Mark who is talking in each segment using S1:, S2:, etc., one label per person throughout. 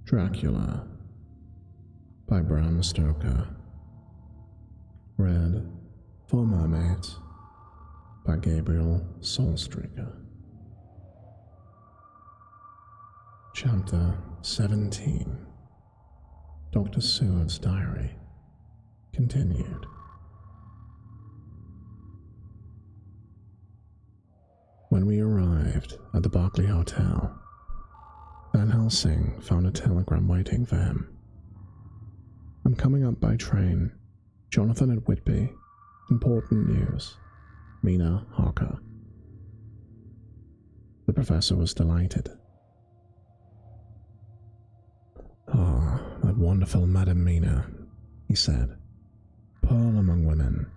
S1: Dracula by Bram Stoker. Read for Mermaids by Gabriel Soulstreaker. Chapter 17. Dr. Seward's Diary continued. When we arrived at the Berkeley Hotel, Van Helsing found a telegram waiting for him. "I'm coming up by train. Jonathan at Whitby. Important news. Mina Harker." The professor was delighted. "Ah, that wonderful Madame Mina," he said. "Pearl among women.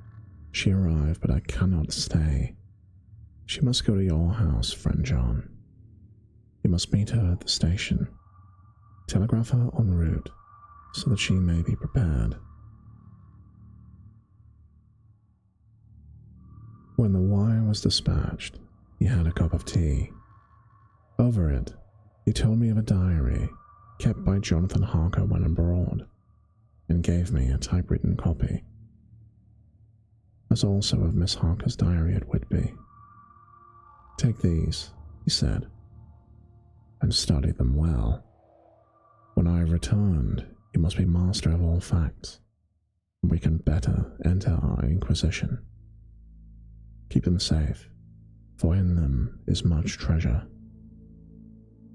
S1: She arrived, but I cannot stay. She must go to your house, friend John. You must meet her at the station. Telegraph her en route, so that she may be prepared." When the wire was dispatched, he had a cup of tea. Over it, he told me of a diary kept by Jonathan Harker when abroad, and gave me a typewritten copy, as also of Miss Harker's diary at Whitby. "Take these," he said, "and study them well. When I have returned, you must be master of all facts, and we can better enter our inquisition. Keep them safe, for in them is much treasure.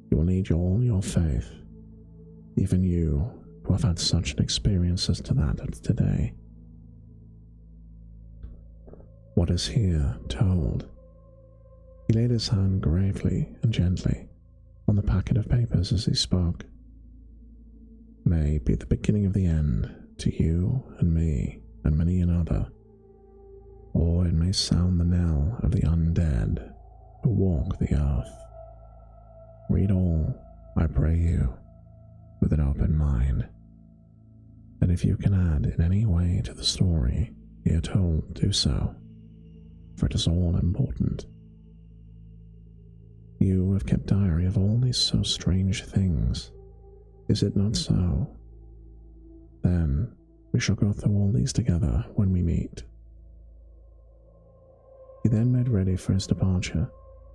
S1: You will need all your faith, even you who have had such an experience as to that of today. What is here told?" He laid his hand gravely and gently on the packet of papers as he spoke. "May be the beginning of the end to you and me and many another, or it may sound the knell of the undead who walk the earth. Read all, I pray you, with an open mind, and if you can add in any way to the story here told, do so, for it is all important. You have kept diary of all these so strange things, is it not so? Then we shall go through all these together when we meet." He then made ready for his departure,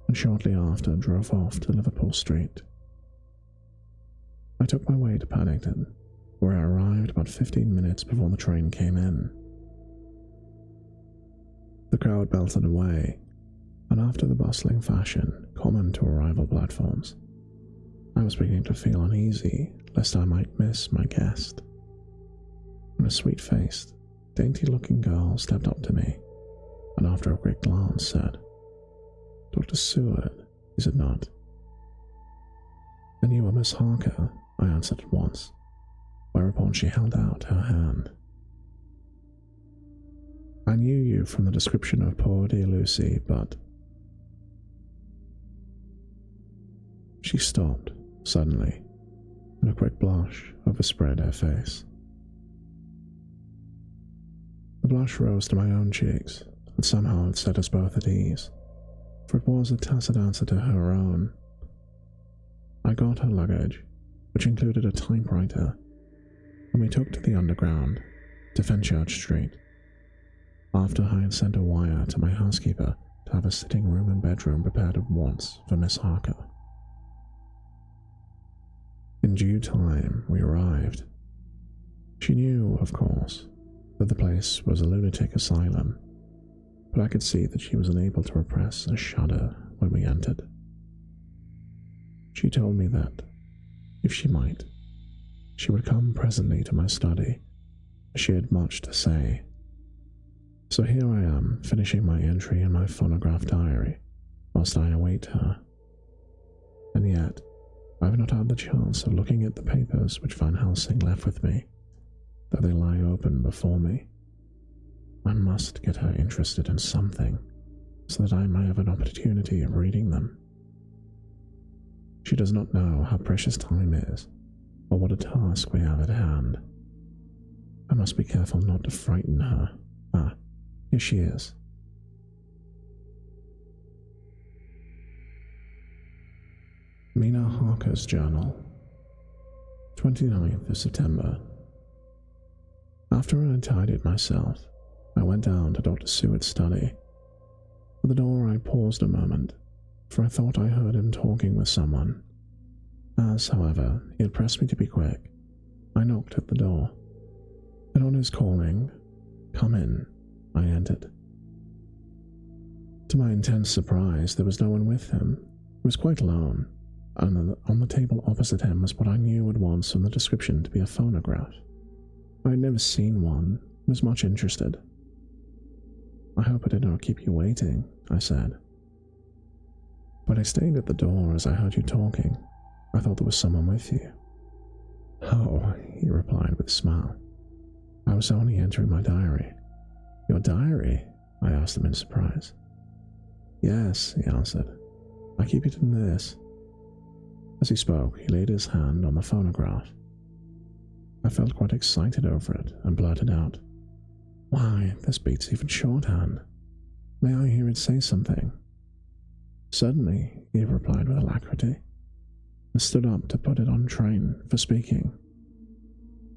S1: and shortly after drove off to Liverpool Street. I took my way to Paddington, where I arrived about 15 minutes before the train came in. The crowd melted away, and after the bustling fashion common to arrival platforms, I was beginning to feel uneasy lest I might miss my guest, when a sweet-faced, dainty-looking girl stepped up to me, and after a quick glance said, "Dr. Seward, is it not?" "Then you are Miss Harker," I answered at once, whereupon she held out her hand. "I knew you from the description of poor dear Lucy, but—" She stopped suddenly, and a quick blush overspread her face. The blush rose to my own cheeks, and somehow it set us both at ease, for it was a tacit answer to her own. I got her luggage, which included a typewriter, and we took to the Underground to Fenchurch Street, after I had sent a wire to my housekeeper to have a sitting room and bedroom prepared at once for Miss Harker. In due time we arrived. She knew, of course, that the place was a lunatic asylum, but I could see that she was unable to repress a shudder when we entered. She told me that, if she might, she would come presently to my study, as she had much to say. So here I am, finishing my entry in my phonograph diary, whilst I await her. And yet, I have not had the chance of looking at the papers which Van Helsing left with me, though they lie open before me. I must get her interested in something, so that I may have an opportunity of reading them. She does not know how precious time is, or what a task we have at hand. I must be careful not to frighten her. Ah, here she is. Mina Harker's journal. 29th of September. After I had tidied myself, I went down to Dr. Seward's study. At the door I paused a moment, for I thought I heard him talking with someone. As, however, he had pressed me to be quick, I knocked at the door. And on his calling, "Come in," I entered. To my intense surprise, there was no one with him. He was quite alone, and on the table opposite him was what I knew at once from the description to be a phonograph. I had never seen one, and was much interested. "I hope I did not keep you waiting," I said. "But I stayed at the door as I heard you talking. I thought there was someone with you." "Oh," he replied with a smile. "I was only entering my diary." "Your diary?" I asked him in surprise. "Yes," he answered. "I keep it in this." As he spoke, he laid his hand on the phonograph. I felt quite excited over it and blurted out, "Why, this beats even shorthand. May I hear it say something?" "Certainly," he replied with alacrity, and stood up to put it on train for speaking.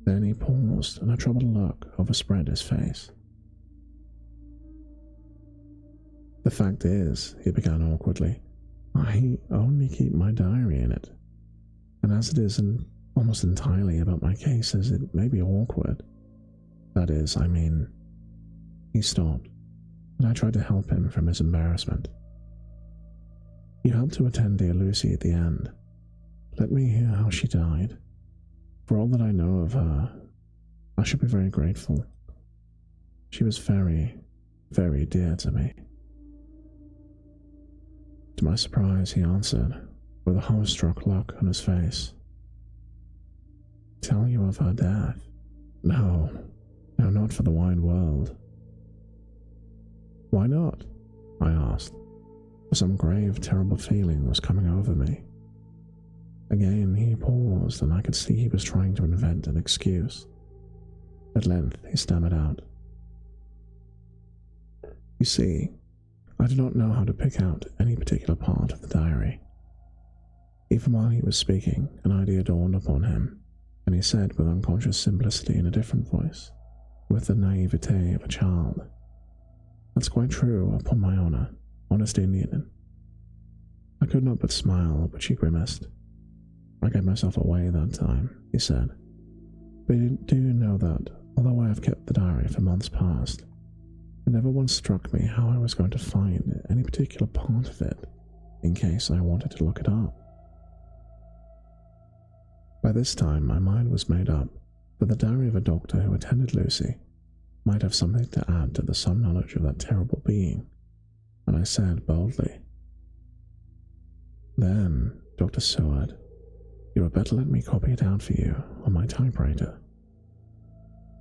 S1: Then he paused, and a troubled look overspread his face. "The fact is," he began awkwardly, "I only keep my diary in it, and as it is almost entirely about my cases, it may be awkward. That is, I mean..." He stopped, and I tried to help him from his embarrassment. "You helped to attend dear Lucy at the end. Let me hear how she died. For all that I know of her, I should be very grateful. She was very, very dear to me." To my surprise, he answered, with a horror-struck look on his face, "Tell you of her death? No, not for the wide world." "Why not?" I asked, for some grave, terrible feeling was coming over me. Again he paused, and I could see he was trying to invent an excuse. At length he stammered out, "You see, I do not know how to pick out any particular part of the diary." Even while he was speaking, an idea dawned upon him, and he said with unconscious simplicity in a different voice, with the naivete of a child, "That's quite true, upon my honor, honest Indian." I could not but smile, but she grimaced. "I gave myself away that time," he said. "But do you know that, although I have kept the diary for months past, it never once struck me how I was going to find any particular part of it, in case I wanted to look it up." By this time my mind was made up that the diary of a doctor who attended Lucy might have something to add to the some knowledge of that terrible being, and I said boldly, "Then, Dr. Seward, you had better let me copy it out for you on my typewriter."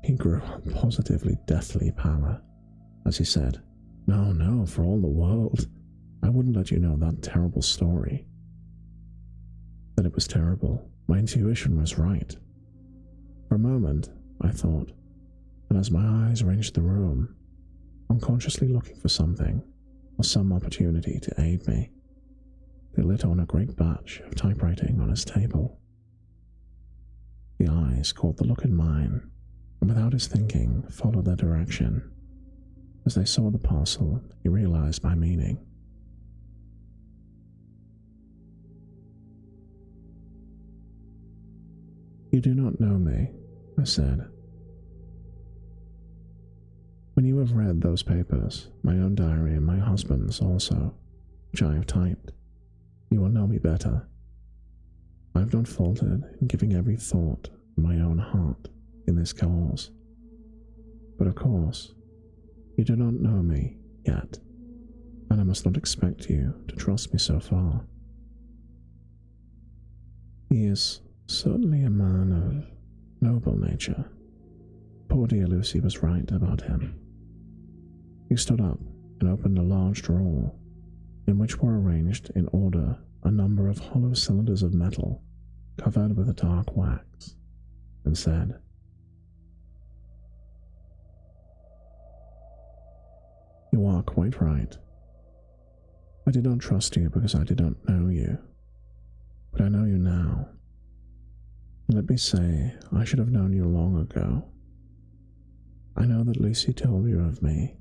S1: He grew positively deathly pallor as he said, No, for all the world. I wouldn't let you know that terrible story." That it was terrible, my intuition was right. For a moment, I thought, and as my eyes ranged the room, unconsciously looking for something or some opportunity to aid me, they lit on a great batch of typewriting on his table. The eyes caught the look in mine, and without his thinking, followed their direction. As they saw the parcel, he realized my meaning. "You do not know me," I said. "When you have read those papers, my own diary and my husband's also, which I have typed, you will know me better. I have not faltered in giving every thought of my own heart in this cause. But of course, you do not know me yet, and I must not expect you to trust me so far. He is certainly a man of noble nature. Poor dear Lucy was right about him." He stood up and opened a large drawer, in which were arranged in order a number of hollow cylinders of metal covered with a dark wax, and said, "You are quite right. I did not trust you because I did not know you, but I know you now. And let me say, I should have known you long ago. I know that Lucy told you of me.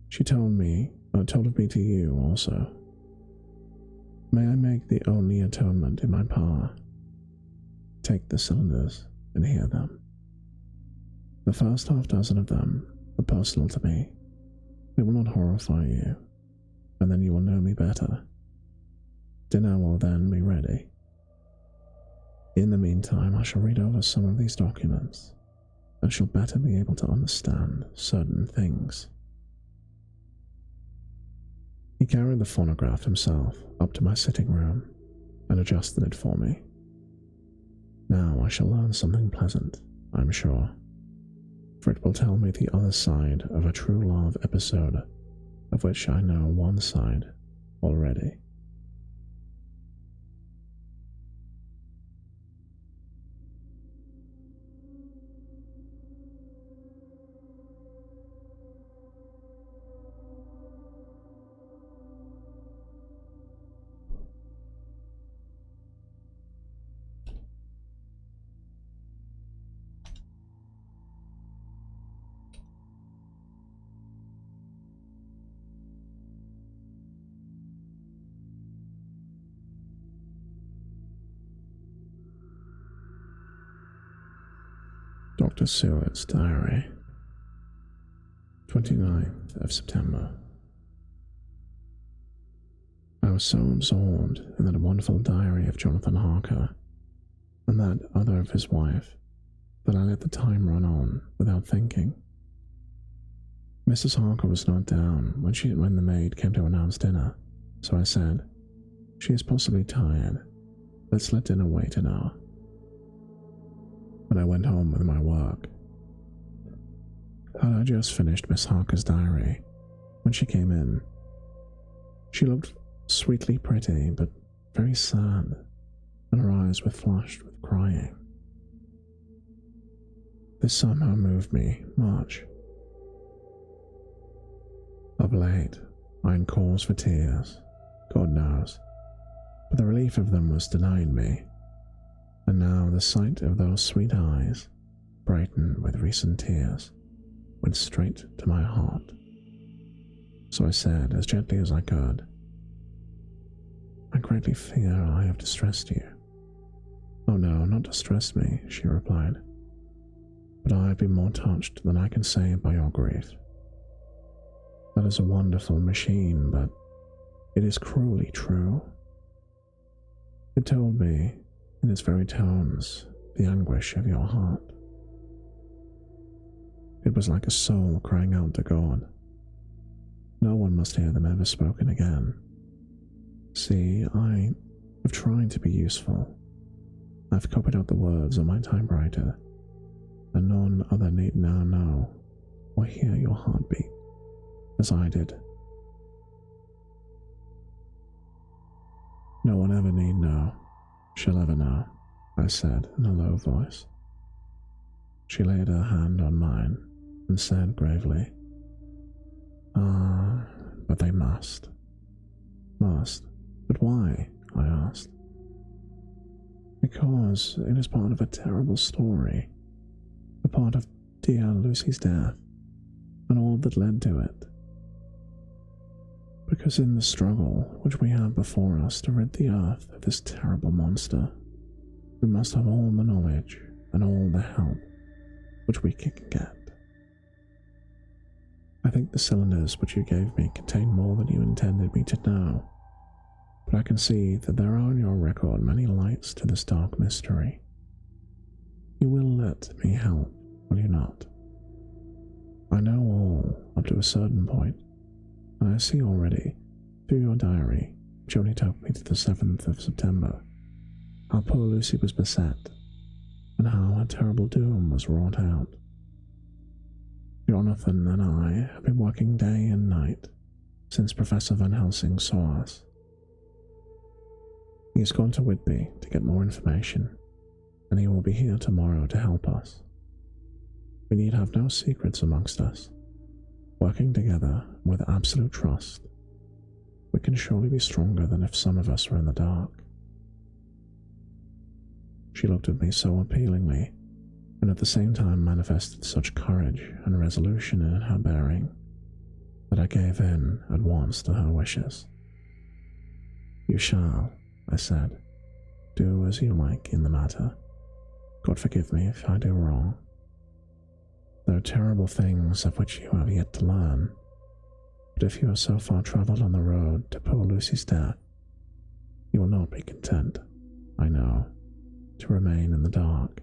S1: She told of me to you also. May I make the only atonement in my power? Take the cylinders and hear them. The first half dozen of them are personal to me. They will not horrify you, and then you will know me better. Dinner will then be ready. In the meantime, I shall read over some of these documents, and shall better be able to understand certain things. He carried the phonograph himself up to my sitting room and adjusted it for me. Now I shall learn something pleasant, I'm sure, for it will tell me the other side of a true love episode, of which I know one side already. Dr. Seward's Diary, 29th of September. I was so absorbed in that wonderful diary of Jonathan Harker and that other of his wife that I let the time run on without thinking. Mrs. Harker was not down when the maid came to announce dinner, so I said, "She is possibly tired. Let's let dinner wait an hour." But I went home with my work. Had I just finished Miss Harker's diary when she came in? She looked sweetly pretty, but very sad, and her eyes were flushed with crying. This somehow moved me much. Of late, I had cause for tears, God knows, but the relief of them was denied me. And now the sight of those sweet eyes, brightened with recent tears, went straight to my heart. So I said, as gently as I could, "I greatly fear I have distressed you." "Oh no, not distressed me," she replied, "but I have been more touched than I can say by your grief. That is a wonderful machine, but it is cruelly true. It told me, in its very tones, the anguish of your heart. It was like a soul crying out to God. No one must hear them ever spoken again. See, I have tried to be useful. I've copied out the words on my typewriter, and none other need now know or hear your heartbeat, as I did. No one ever need know. She'll ever know," I said in a low voice. She laid her hand on mine and said gravely, "Ah, but they must." "Must? But why?" I asked. "Because it is part of a terrible story, a part of dear Lucy's death, and all that led to it. Because in the struggle which we have before us to rid the earth of this terrible monster, we must have all the knowledge and all the help which we can get. I think the cylinders which you gave me contain more than you intended me to know, but I can see that there are on your record many lights to this dark mystery. You will let me help, will you not? I know all up to a certain point, and I see already, through your diary, which only took me to the 7th of September, how poor Lucy was beset, and how her terrible doom was wrought out. Jonathan and I have been working day and night since Professor Van Helsing saw us. He has gone to Whitby to get more information, and he will be here tomorrow to help us. We need have no secrets amongst us. Working together with absolute trust, we can surely be stronger than if some of us were in the dark." She looked at me so appealingly, and at the same time manifested such courage and resolution in her bearing, that I gave in at once to her wishes. "You shall," I said, "do as you like in the matter. God forgive me if I do wrong. There are terrible things of which you have yet to learn, but if you have so far travelled on the road to poor Lucy's death, you will not be content, I know, to remain in the dark.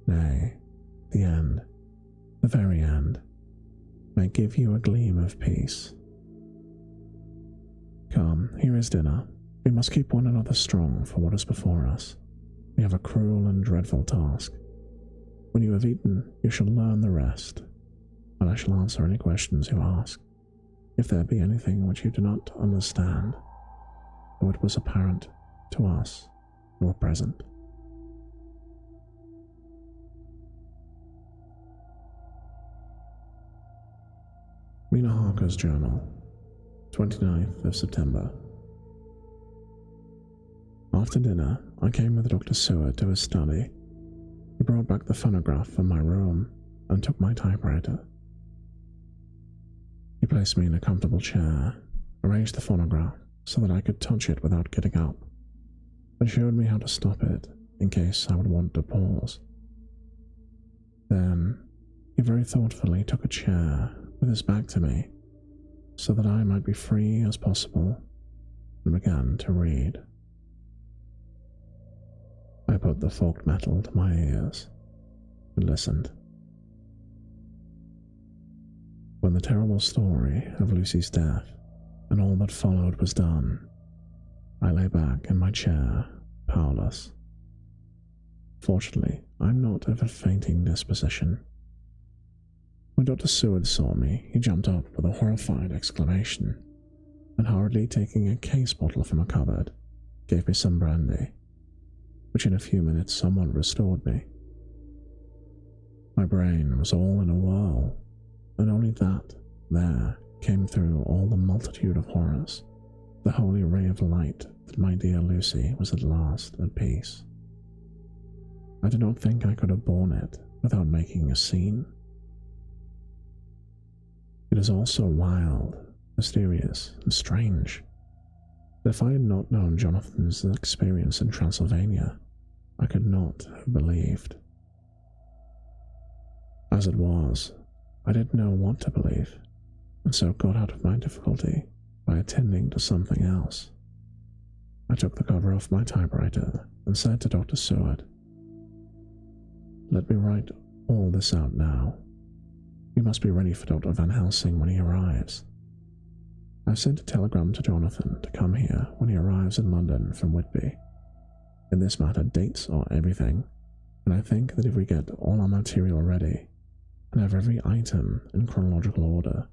S1: Nay, the end, the very end, may give you a gleam of peace. Come, here is dinner. We must keep one another strong for what is before us. We have a cruel and dreadful task. When you have eaten, you shall learn the rest, and I shall answer any questions you ask, if there be anything which you do not understand, though it was apparent to us who were present." Mina Harker's Journal, 29th of September. After dinner, I came with Dr. Seward to his study. He brought back the phonograph from my room and took my typewriter. He placed me in a comfortable chair, arranged the phonograph so that I could touch it without getting up, and showed me how to stop it in case I would want to pause. Then, he very thoughtfully took a chair with his back to me so that I might be free as possible, and began to read. I put the forked metal to my ears and listened. When the terrible story of Lucy's death and all that followed was done, I lay back in my chair, powerless. Fortunately, I'm not of a fainting disposition. When Dr. Seward saw me, he jumped up with a horrified exclamation, and hurriedly taking a case bottle from a cupboard, gave me some brandy, which in a few minutes somewhat restored me. My brain was all in a whirl, and only that there came through all the multitude of horrors, the holy ray of light that my dear Lucy was at last at peace. I did not think I could have borne it without making a scene. It is all so wild, mysterious, and strange, that if I had not known Jonathan's experience in Transylvania, I could not have believed. As it was, I didn't know what to believe, and so got out of my difficulty by attending to something else. I took the cover off my typewriter and said to Dr. Seward, "Let me write all this out now. You must be ready for Dr. Van Helsing when he arrives. I've sent a telegram to Jonathan to come here when he arrives in London from Whitby. In this matter, dates are everything, and I think that if we get all our material ready and have every item in chronological order,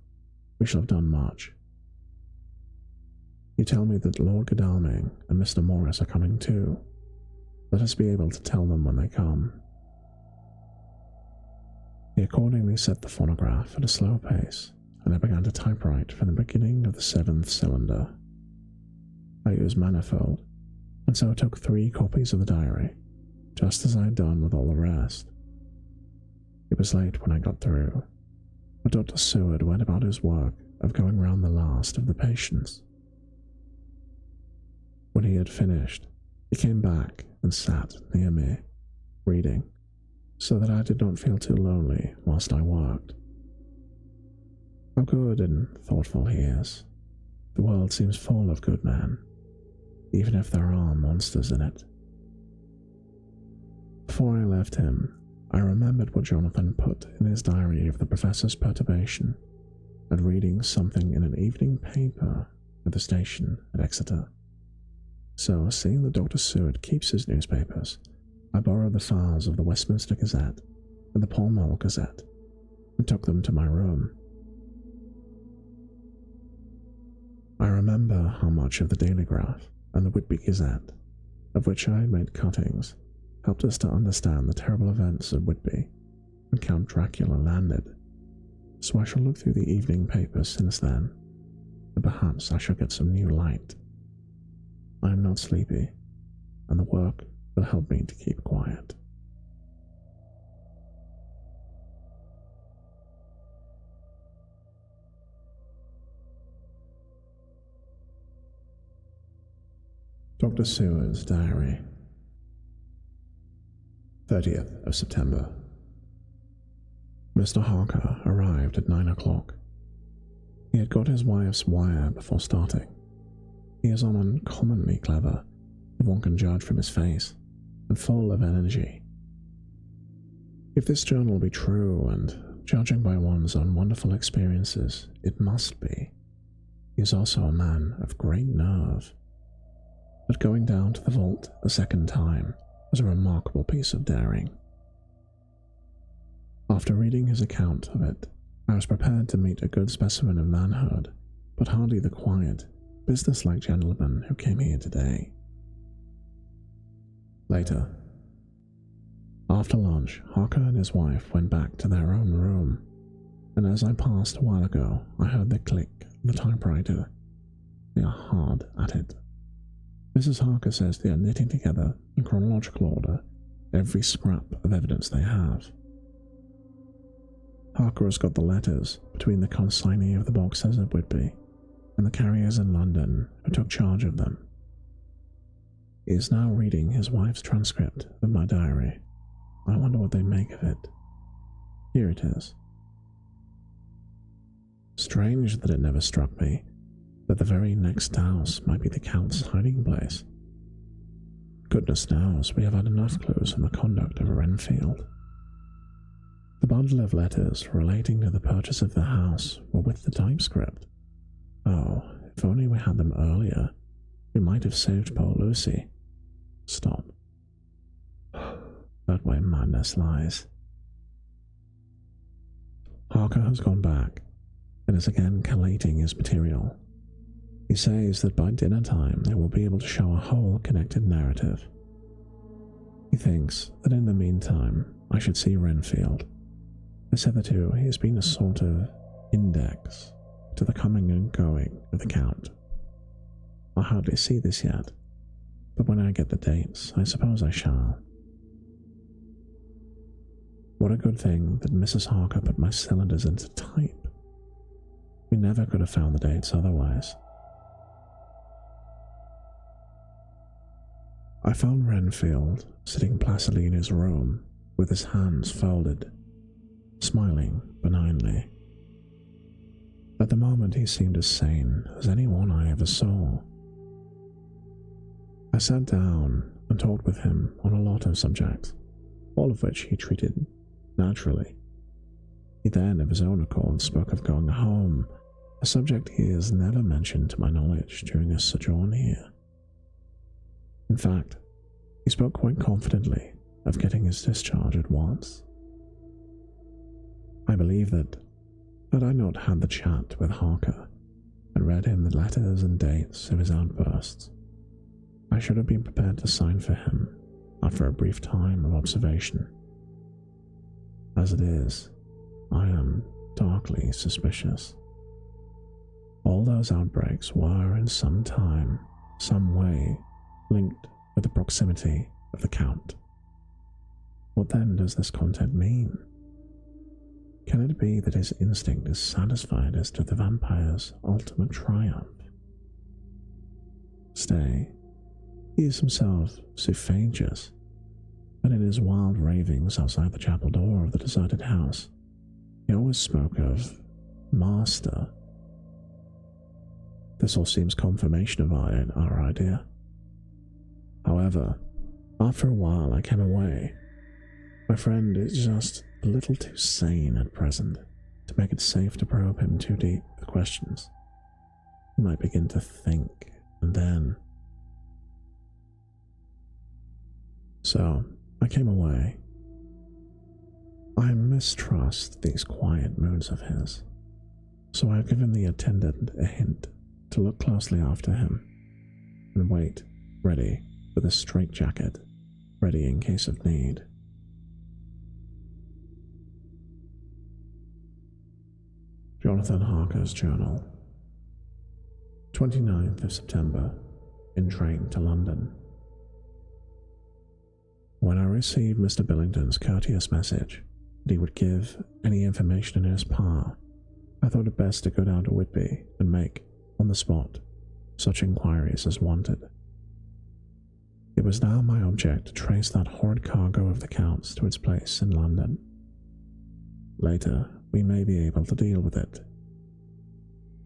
S1: we shall have done much. You tell me that Lord Godalming and Mr. Morris are coming too. Let us be able to tell them when they come." He accordingly set the phonograph at a slow pace, and I began to typewrite from the beginning of the 7th cylinder. I used manifold, and so took 3 copies of the diary, just as I had done with all the rest. It was late when I got through, but Dr. Seward went about his work of going round the last of the patients. When he had finished, he came back and sat near me, reading, so that I did not feel too lonely whilst I worked. How good and thoughtful he is. The world seems full of good men, even if there are monsters in it. Before I left him, I remembered what Jonathan put in his diary of the professor's perturbation at reading something in an evening paper at the station at Exeter. So, seeing that Dr. Seward keeps his newspapers, I borrowed the files of the Westminster Gazette and the Pall Mall Gazette and took them to my room. I remember how much of the Daily Graph and the Whitby Gazette, of which I had made cuttings, helped us to understand the terrible events at Whitby when Count Dracula landed, so I shall look through the evening papers since then, and perhaps I shall get some new light. I am not sleepy, and the work that helped me to keep quiet. Dr. Seward's Diary, 30th of September. Mr. Harker arrived at 9 o'clock. He had got his wife's wire before starting. He is uncommonly clever, if one can judge from his face, and full of energy. If this journal be true, and judging by one's own wonderful experiences, it must be, he is also a man of great nerve. But going down to the vault a second time was a remarkable piece of daring. After reading his account of it, I was prepared to meet a good specimen of manhood, but hardly the quiet, businesslike gentleman who came here today. Later. After lunch, Harker and his wife went back to their own room, and as I passed a while ago, I heard the click of the typewriter. They are hard at it. Mrs. Harker says they are knitting together, in chronological order, every scrap of evidence they have. Harker has got the letters between the consignee of the boxes at Whitby and the carriers in London who took charge of them. He is now reading his wife's transcript of my diary. I wonder what they make of it. Here it is. Strange that it never struck me that the very next house might be the Count's hiding place. Goodness knows we have had enough clues in the conduct of Renfield. The bundle of letters relating to the purchase of the house were with the typescript. Oh, if only we had them earlier, we might have saved poor Lucy. Stop. That way madness lies. Harker has gone back and is again collating his material. He says that by dinner time they will be able to show a whole connected narrative. He thinks that in the meantime I should see Renfield. As hitherto he has been a sort of index to the coming and going of the Count. I hardly see this yet, but when I get the dates, I suppose I shall. What a good thing that Mrs. Harker put my cylinders into type. We never could have found the dates otherwise. I found Renfield sitting placidly in his room with his hands folded, smiling benignly. At the moment he seemed as sane as anyone I ever saw. I sat down and talked with him on a lot of subjects, all of which he treated naturally. He then, of his own accord, spoke of going home, a subject he has never mentioned to my knowledge during his sojourn here. In fact, he spoke quite confidently of getting his discharge at once. I believe that, had I not had the chat with Harker and read him the letters and dates of his outbursts, I should have been prepared to sign for him after a brief time of observation. As it is, I am darkly suspicious. All those outbreaks were in some time, some way, linked with the proximity of the Count. What then does this content mean? Can it be that his instinct is satisfied as to the vampire's ultimate triumph? Stay, he is himself Suphagius, and in his wild ravings outside the chapel door of the deserted house, he always spoke of Master. This all seems confirmation of our idea. However, after a while I came away. My friend is just a little too sane at present to make it safe to probe him too deep with questions. He might begin to think, and then... So, I came away. I mistrust these quiet moods of his, so I have given the attendant a hint to look closely after him and wait, ready with a straitjacket, ready in case of need. Jonathan Harker's Journal, 29th of September, in train to London. received Mr. Billington's courteous message that he would give any information in his power, I thought it best to go down to Whitby and make, on the spot, such inquiries as wanted. It was now my object to trace that horrid cargo of the Count's to its place in London. Later, we may be able to deal with it.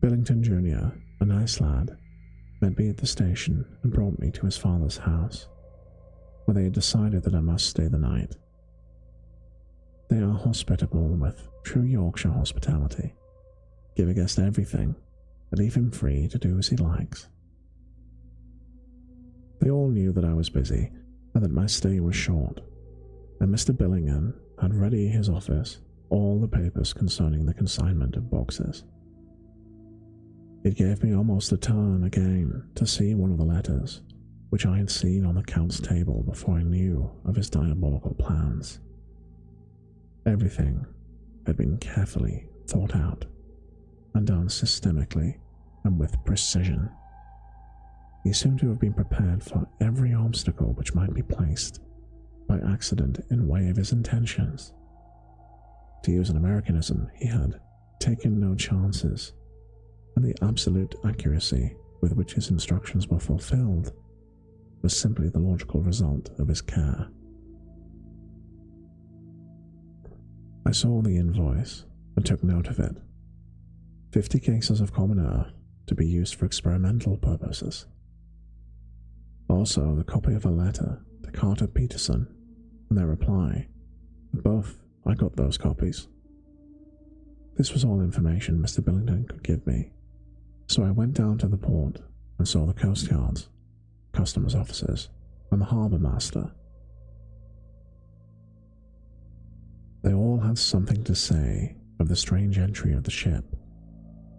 S1: Billington Jr., a nice lad, met me at the station and brought me to his father's house, where they had decided that I must stay the night. They are hospitable with true Yorkshire hospitality, give a guest everything, and leave him free to do as he likes. They all knew that I was busy and that my stay was short, and Mr. Billingham had ready in his office all the papers concerning the consignment of boxes. It gave me almost a turn again to see one of the letters which I had seen on the Count's table before I knew of his diabolical plans. Everything had been carefully thought out and done systemically and with precision. He seemed to have been prepared for every obstacle which might be placed by accident in way of his intentions. To use an Americanism, he had taken no chances, and the absolute accuracy with which his instructions were fulfilled was simply the logical result of his care. I saw the invoice and took note of it. 50 cases of common earth to be used for experimental purposes. Also, the copy of a letter to Carter Peterson and their reply. Both, I got those copies. This was all information Mr. Billington could give me, so I went down to the port and saw the coast guards, customs officers, and the harbour master. They all had something to say of the strange entry of the ship,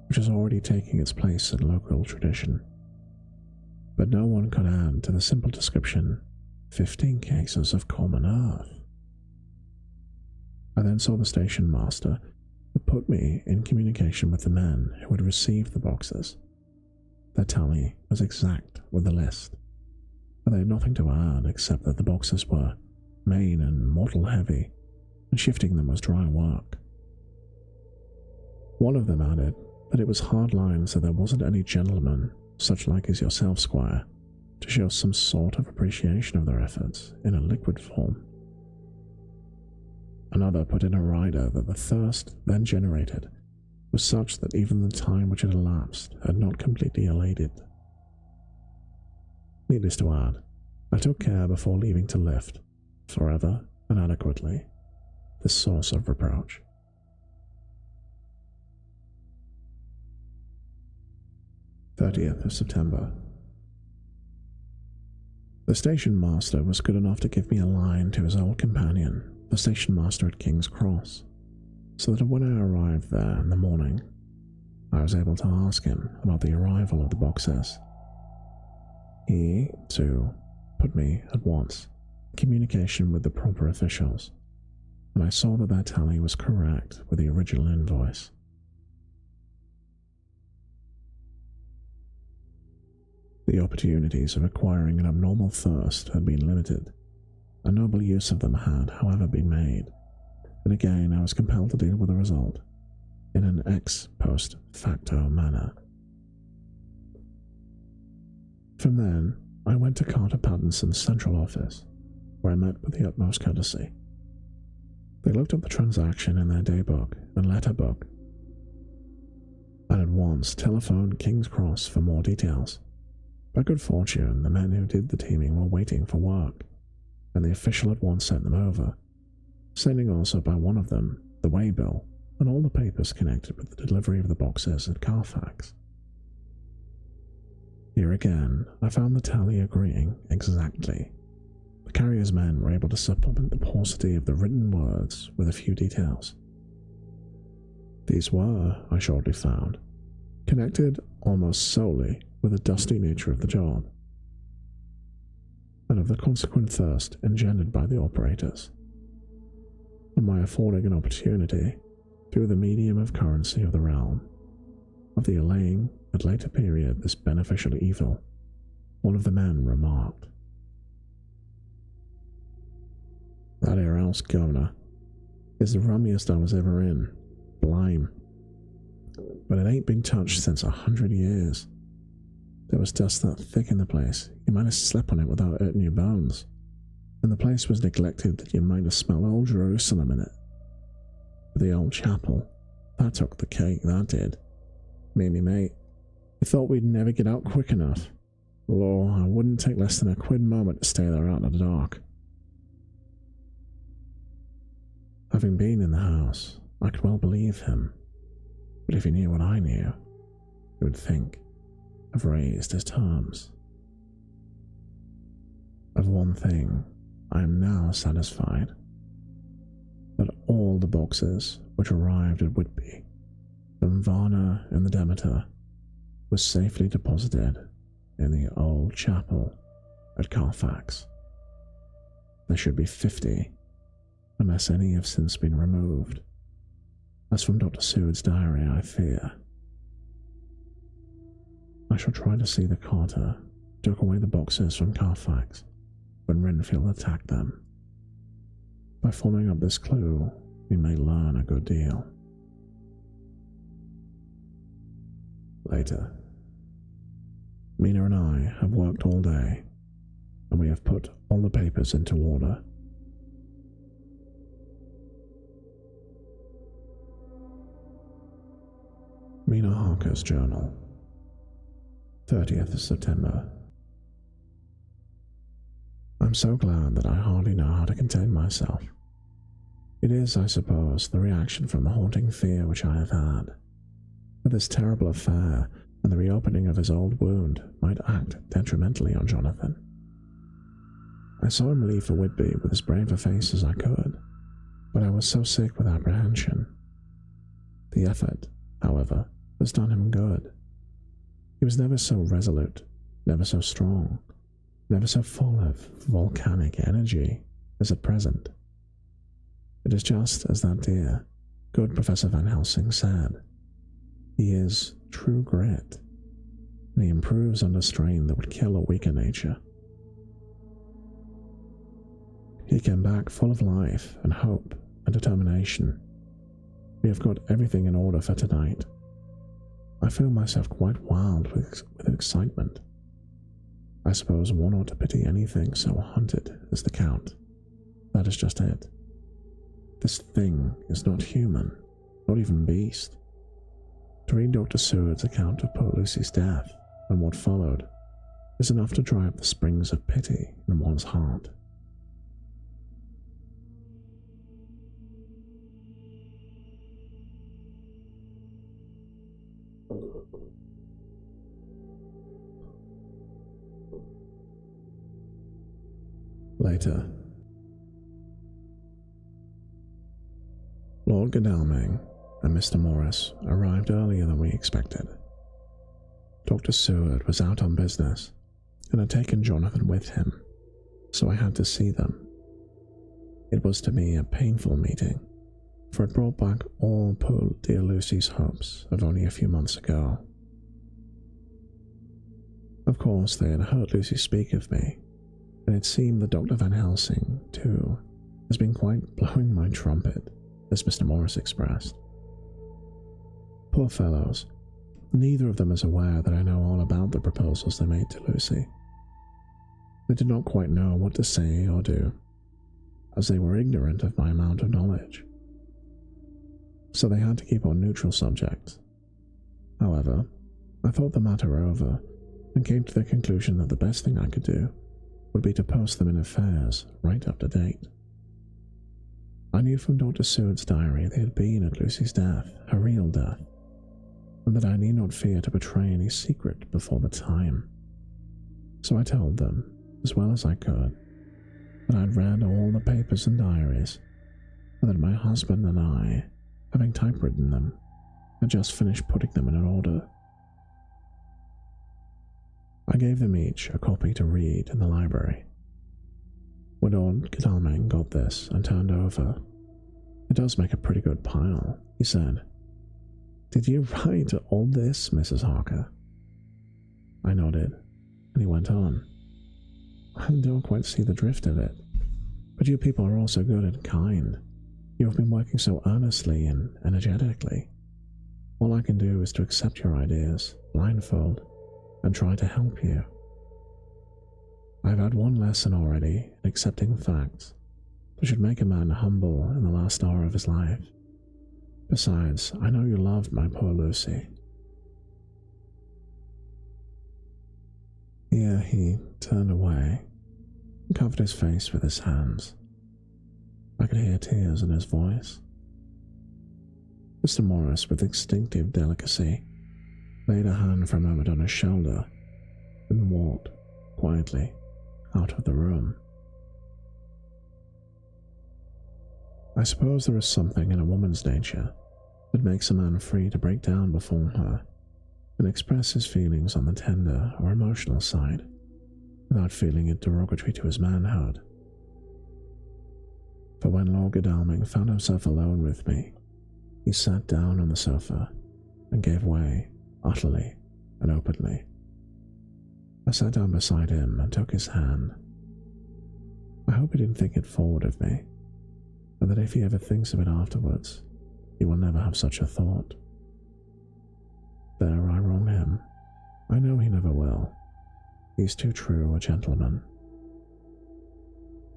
S1: which was already taking its place in local tradition. But no one could add to the simple description 15 cases of common earth. I then saw the station master, who put me in communication with the men who had received the boxes. Their tally was exact with the list, and they had nothing to add except that the boxes were main and mortal heavy, and shifting them was dry work. One of them added that it was hard lines that there wasn't any gentleman, such like as yourself, Squire, to show some sort of appreciation of their efforts in a liquid form. Another put in a rider that the thirst then generated was such that even the time which had elapsed had not completely allayed it. Needless to add, I took care before leaving to lift, forever and adequately, this source of reproach. 30th of September. The station master was good enough to give me a line to his old companion, the station master at King's Cross, so that when I arrived there in the morning, I was able to ask him about the arrival of the boxes. He, too, put me at once in communication with the proper officials, and I saw that their tally was correct with the original invoice. The opportunities of acquiring an abnormal thirst had been limited. A noble use of them had, however, been made, and again I was compelled to deal with the result in an ex post facto manner. From then, I went to Carter Pattinson's central office, where I met with the utmost courtesy. They looked up the transaction in their daybook and letter book, and at once telephoned King's Cross for more details. By good fortune, the men who did the teaming were waiting for work, and the official at once sent them over, sending also by one of them the waybill and all the papers connected with the delivery of the boxes at Carfax. Here again, I found the tally agreeing exactly. The carrier's men were able to supplement the paucity of the written words with a few details. These were, I shortly found, connected almost solely with the dusty nature of the job, and of the consequent thirst engendered by the operators, and my affording an opportunity, through the medium of currency of the realm, of the allaying at later period this beneficial evil, one of the men remarked, house governor is the rummiest I was ever in. Blime. But it ain't been touched since 100 years. There was dust that thick in the place, you might have slept on it without hurting your bones. And the place was neglected that you might have smelled old Jerusalem in it. But the old chapel, that took the cake, that did. Me and me mate, we thought we'd never get out quick enough. Lord, I wouldn't take less than a quid moment to stay there out of the dark. Having been in the house, I could well believe him. But if he knew what I knew, he would think I've raised his terms. Of one thing, I am now satisfied. That all the boxes which arrived at Whitby from Varna and the Demeter were safely deposited in the old chapel at Carfax. There should be 50, unless any have since been removed. As from Dr. Seward's diary, I fear. I shall try to see the carter took away the boxes from Carfax when Renfield attacked them. By forming up this clue, we may learn a good deal. Later. Mina and I have worked all day, and we have put all the papers into order. Mina Harker's journal, 30th of September. I'm so glad that I hardly know how to contain myself. It is, I suppose, the reaction from the haunting fear which I have had, that this terrible affair and the reopening of his old wound might act detrimentally on Jonathan. I saw him leave for Whitby with as brave a face as I could, but I was so sick with apprehension. The effort, however, has done him good. He was never so resolute, never so strong, never so full of volcanic energy as at present. It is just as that dear, good Professor Van Helsing said. He is true grit, and he improves under strain that would kill a weaker nature. He came back full of life and hope and determination. We have got everything in order for tonight. I feel myself quite wild with excitement. I suppose one ought to pity anything so hunted as the Count. That is just it. This thing is not human, not even beast. To read Dr. Seward's account of poor Lucy's death and what followed is enough to dry up the springs of pity in one's heart. Later. Lord Godalming and Mr. Morris arrived earlier than we expected. Dr. Seward was out on business and had taken Jonathan with him, so I had to see them. It was to me a painful meeting, for it brought back all poor dear Lucy's hopes of only a few months ago. Of course, they had heard Lucy speak of me, and it seemed that Dr. Van Helsing, too, has been quite blowing my trumpet, as Mr. Morris expressed. Poor fellows, neither of them is aware that I know all about the proposals they made to Lucy. They did not quite know what to say or do, as they were ignorant of my amount of knowledge. So they had to keep on neutral subjects. However, I thought the matter over and came to the conclusion that the best thing I could do would be to post them in affairs right up to date. I knew from Dr. Seward's diary they had been at Lucy's death, her real death, and that I need not fear to betray any secret before the time. So I told them, as well as I could, that I had read all the papers and diaries, and that my husband and I, having typewritten them, had just finished putting them in an order. I gave them each a copy to read in the library. When Lord Godalming got this and turned over, "It does make a pretty good pile," he said. "Did you write all this, Mrs. Harker?" I nodded, and he went on. "I don't quite see the drift of it, But you people are also good and kind. You have been working so earnestly and energetically. All I can do is to accept your ideas, blindfold, and try to help you. I've had one lesson already in accepting facts that should make a man humble in the last hour of his life. Besides, I know you loved my poor Lucy. Here he turned away and covered his face with his hands. I could hear tears in his voice. Mr. Morris, with instinctive delicacy, laid a hand for a moment on his shoulder and walked quietly out of the room. I suppose there is something in a woman's nature that makes a man free to break down before her and express his feelings on the tender or emotional side without feeling it derogatory to his manhood. For when Lord Godalming found himself alone with me, he sat down on the sofa and gave way utterly and openly. I sat down beside him and took his hand. I hope he didn't think it forward of me, and that if he ever thinks of it afterwards, he will never have such a thought. There I wrong him. I know he never will. He's too true a gentleman.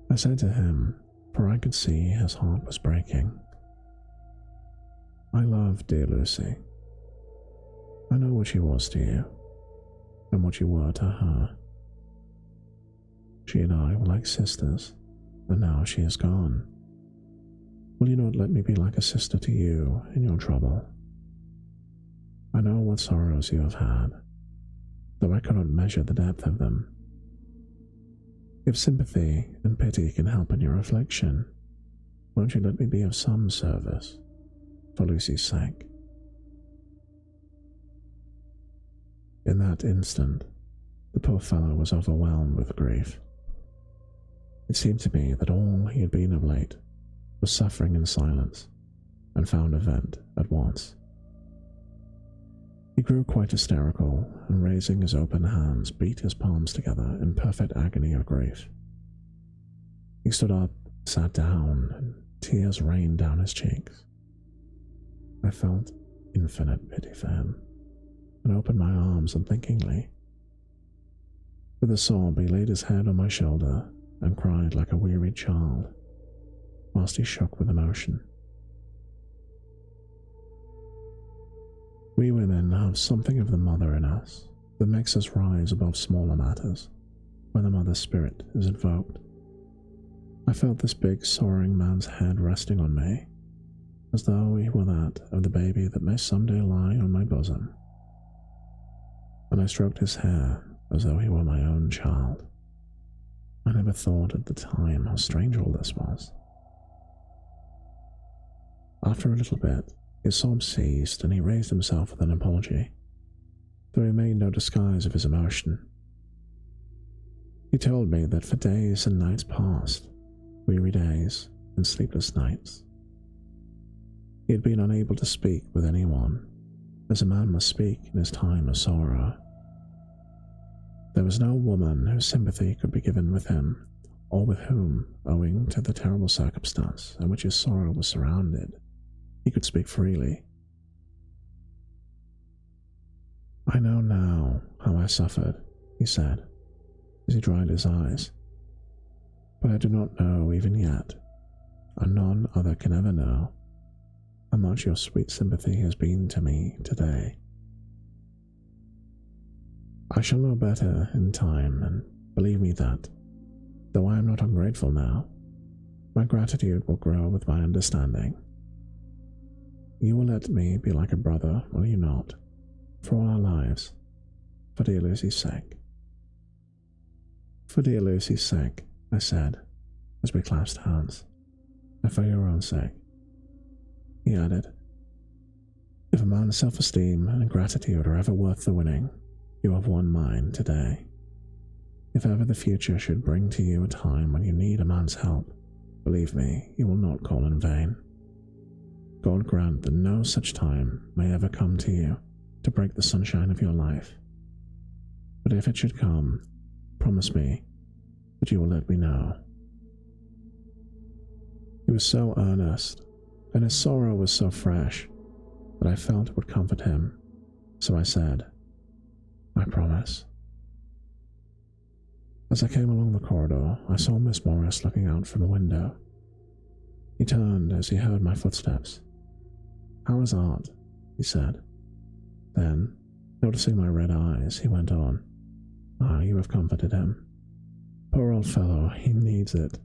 S1: I said to him, for I could see his heart was breaking, I love dear Lucy. I know what she was to you, and what you were to her. She and I were like sisters, and now she is gone. Will you not let me be like a sister to you in your trouble? I know what sorrows you have had, though I cannot measure the depth of them. If sympathy and pity can help in your affliction, won't you let me be of some service, for Lucy's sake? In that instant, the poor fellow was overwhelmed with grief. It seemed to me that all he had been of late was suffering in silence, and found a vent at once. He grew quite hysterical, and raising his open hands, beat his palms together in perfect agony of grief. He stood up, sat down, and tears rained down his cheeks. I felt infinite pity for him, and opened my arms unthinkingly. With a sob, he laid his head on my shoulder and cried like a wearied child, whilst he shook with emotion. We women have something of the mother in us that makes us rise above smaller matters when the mother spirit is invoked. I felt this big, soaring man's head resting on me, as though he were that of the baby that may someday lie on my bosom, and I stroked his hair as though he were my own child. I never thought at the time how strange all this was. After a little bit, his sobs ceased, and he raised himself with an apology, though he made no disguise of his emotion. He told me that for days and nights past, weary days and sleepless nights, he had been unable to speak with anyone, as a man must speak in his time of sorrow. There was no woman whose sympathy could be given with him, or with whom, owing to the terrible circumstance in which his sorrow was surrounded, he could speak freely. I know now how I suffered, he said, as he dried his eyes, but I do not know even yet, and none other can ever know, how much your sweet sympathy has been to me today. I shall know better in time, and believe me that, though I am not ungrateful now, my gratitude will grow with my understanding. You will let me be like a brother, will you not, for all our lives, for dear Lucy's sake? For dear Lucy's sake, I said, as we clasped hands, and for your own sake. He added, if a man's self-esteem and gratitude are ever worth the winning, you have won mine today. If ever the future should bring to you a time when you need a man's help, believe me, you will not call in vain. God grant that no such time may ever come to you to break the sunshine of your life. But if it should come, promise me that you will let me know. was so earnest, and his sorrow was so fresh that I felt it would comfort him, so I said, "I promise." As I came along the corridor, I saw Miss Morris looking out from the window. He turned as he heard my footsteps. "How is Art?" he said. Then, noticing my red eyes, he went on, "Ah, you have comforted him. Poor old fellow, he needs it.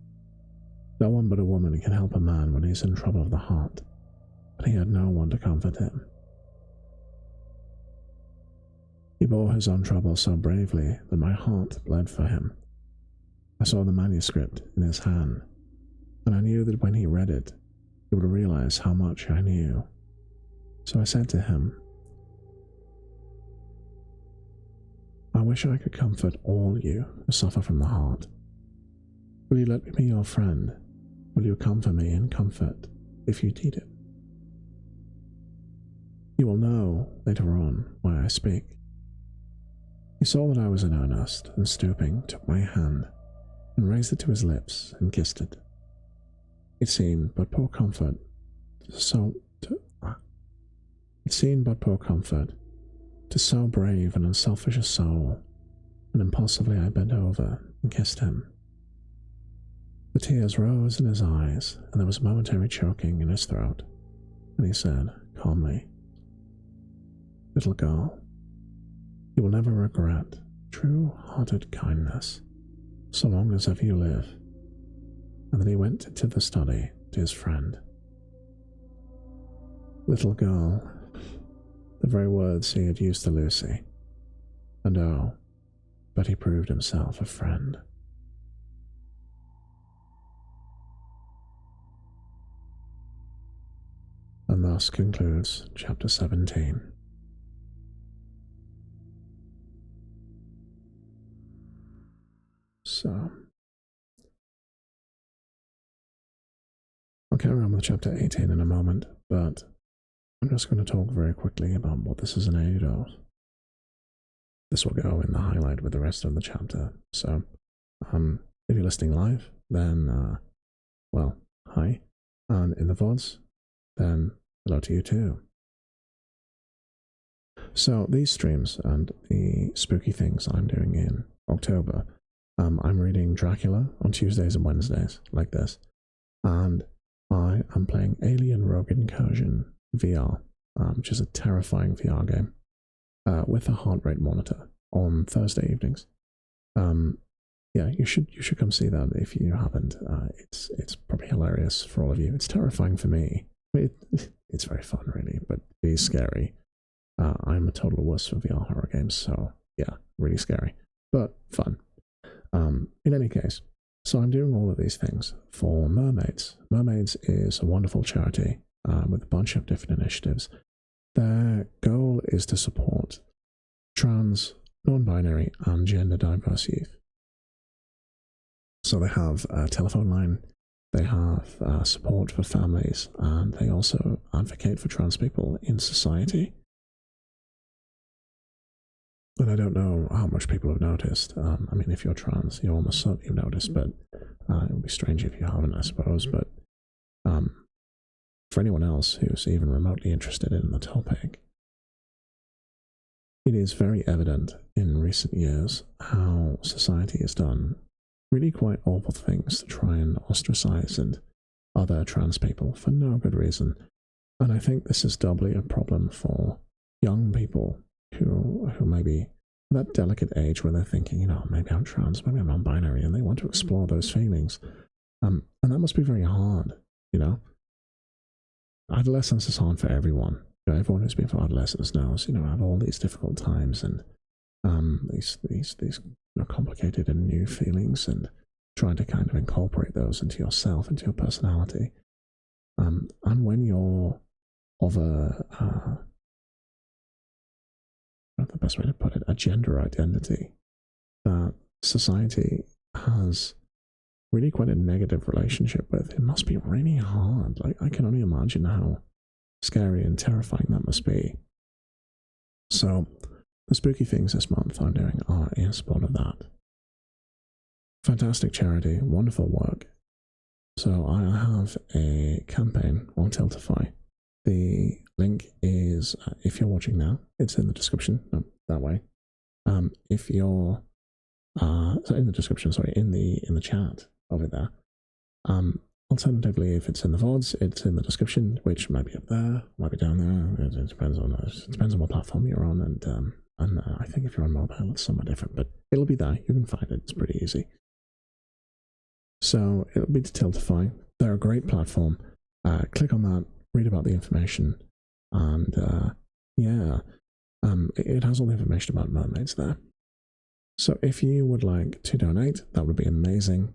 S1: No one but a woman can help a man when he's in trouble of the heart, but he had no one to comfort him. He bore his own trouble so bravely that my heart bled for him. I saw the manuscript in his hand, and I knew that when he read it, he would realize how much I knew. So I said to him, I wish I could comfort all you who suffer from the heart. Will you let me be your friend? Will you come for me in comfort if you need it? You will know later on why I speak." He saw that I was in earnest, and stooping, took my hand and raised it to his lips and kissed it. It seemed but poor comfort to so brave and unselfish a soul, and impulsively I bent over and kissed him. The tears rose in his eyes, and there was a momentary choking in his throat, and he said calmly, "Little girl, you will never regret true-hearted kindness so long as ever you live." And then he went into the study to his friend. Little girl, the very words he had used to Lucy. And oh, but he proved himself a friend. And thus concludes Chapter 17. So, I'll carry on with Chapter 18 in a moment, but I'm just going to talk very quickly about what this is an aid of. This will go in the highlight with the rest of the chapter. So, if you're listening live, then, well, hi. And in the VODs, then hello to you too. So, these streams and the spooky things I'm doing in October, I'm reading Dracula on Tuesdays and Wednesdays, like this. And I am playing Alien Rogue Incursion VR, which is a terrifying VR game, with a heart rate monitor on Thursday evenings. Yeah, you should come see that if you haven't. It's probably hilarious for all of you. It's terrifying for me. It's very fun, really, but it is scary. I'm a total wuss for VR horror games, so yeah, really scary, but fun. In any case, so I'm doing all of these things for Mermaids. Mermaids is a wonderful charity with a bunch of different initiatives. Their goal is to support trans, non-binary, and gender-diverse youth. So they have a telephone line, they have support for families, and they also advocate for trans people in society. And I don't know how much people have noticed. I mean, if you're trans, you almost certainly have noticed, but it would be strange if you haven't, I suppose. But for anyone else who's even remotely interested in the topic, it is very evident in recent years how society has done really quite awful things to try and ostracize and other trans people for no good reason. And I think this is doubly a problem for young people who maybe that delicate age where they're thinking, maybe I'm trans, maybe I'm non-binary, and they want to explore those feelings. And that must be very hard, Adolescence is hard for everyone. Everyone who's been through adolescence knows, I have all these difficult times and these complicated and new feelings, and trying to kind of incorporate those into yourself, into your personality. And when you're of the best way to put it, a gender identity that society has really quite a negative relationship with, it must be really hard. Like, I can only imagine how scary and terrifying that must be. So the spooky things this month I'm doing are in support of that. Fantastic charity, wonderful work. So I have a campaign on Tiltify. The link is, if you're watching now, it's in the description. No, that way. If you're so in the description, sorry, in the chat of it there. Alternatively, if it's in the VODs, it's in the description, which might be up there, might be down there. It depends on what platform you're on, and I think if you're on mobile, it's somewhat different, but it'll be there. You can find it. It's pretty easy. So it'll be to Tiltify. They're a great platform. Click on that, read about the information, and yeah, it has all the information about mermaids there. So if you would like to donate, that would be amazing.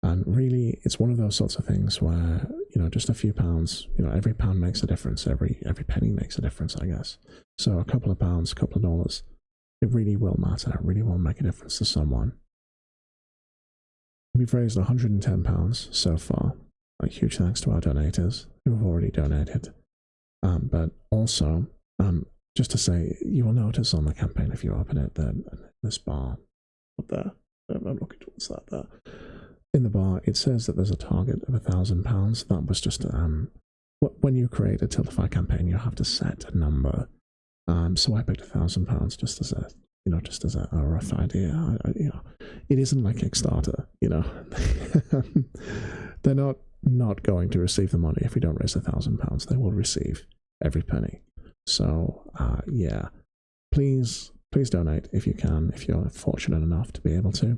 S1: And really, it's one of those sorts of things where, you know, just a few pounds, you know, every pound makes a difference. Every penny makes a difference, I guess. So a couple of pounds, a couple of dollars, it really will matter. It really will make a difference to someone. We've raised £110 so far. A huge thanks to our donators who have already donated. But also, just to say, you will notice on the campaign, if you open it, that this bar up there, I'm looking towards that there. In the bar, it says that there's a target of £1,000. That was just when you create a Tiltify campaign, you have to set a number. So I picked £1,000 just as a, you know, just as a rough idea. You know, it isn't like Kickstarter. You know, they're not going to receive the money if we don't raise £1,000. They will receive every penny. So yeah, please donate if you can, if you're fortunate enough to be able to.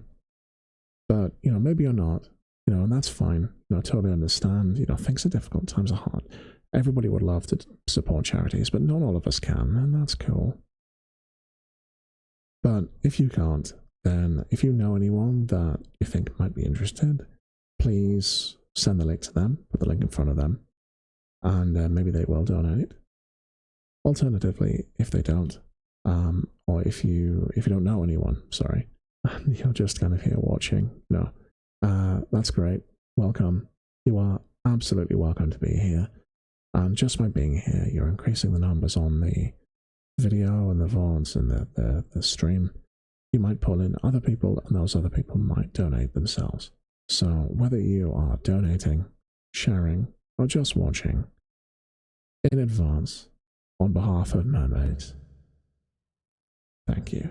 S1: But, you know, maybe you're not, you know, and that's fine. You know, I totally understand. You know, things are difficult, times are hard. Everybody would love to support charities, but not all of us can, and that's cool. But if you can't, then if you know anyone that you think might be interested, please send the link to them, put the link in front of them, and maybe they will donate. Alternatively, if they don't, or if you don't know anyone, sorry, you're just kind of here watching, you know, that's great. Welcome. You are absolutely welcome to be here. And just by being here, you're increasing the numbers on the video and the VODs and the stream. You might pull in other people, and those other people might donate themselves. So whether you are donating, sharing, or just watching, in advance, on behalf of mermaids, thank you.